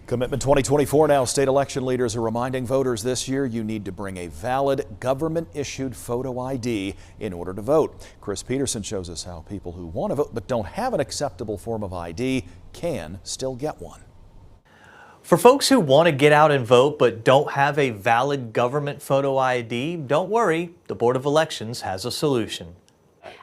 Commitment 2024 now. State election leaders are reminding voters this year you need to bring a valid government-issued photo ID in order to vote. Chris Peterson shows us how people who want to vote but don't have an acceptable form of ID can still get one. For folks who want to get out and vote but don't have a valid government photo ID, don't worry, the Board of Elections has a solution.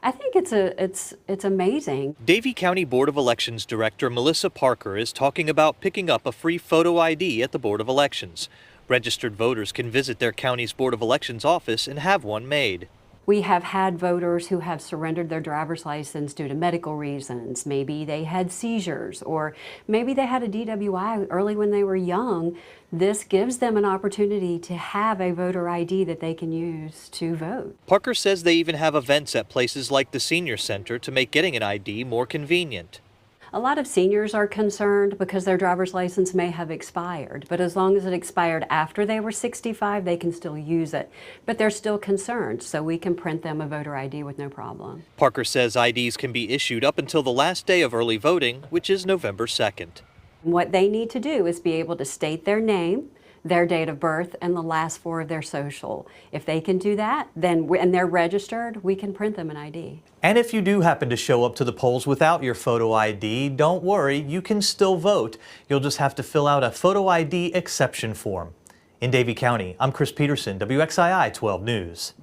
I think it's amazing. Davie County Board of Elections Director Melissa Parker is talking about picking up a free photo ID at the Board of Elections. Registered voters can visit their county's Board of Elections office and have one made. We have had voters who have surrendered their driver's license due to medical reasons. Maybe they had seizures, or maybe they had a DWI early when they were young. This gives them an opportunity to have a voter ID that they can use to vote. Parker says they even have events at places like the Senior Center to make getting an ID more convenient. A lot of seniors are concerned because their driver's license may have expired, but as long as it expired after they were 65, they can still use it. But they're still concerned, so we can print them a voter ID with no problem. Parker says IDs can be issued up until the last day of early voting, which is November 2nd. What they need to do is be able to state their name, their date of birth, and the last four of their social. If they can do that, and they're registered, we can print them an ID. And if you do happen to show up to the polls without your photo ID, don't worry, you can still vote. You'll just have to fill out a photo ID exception form. In Davie County, I'm Chris Peterson, WXII 12 News.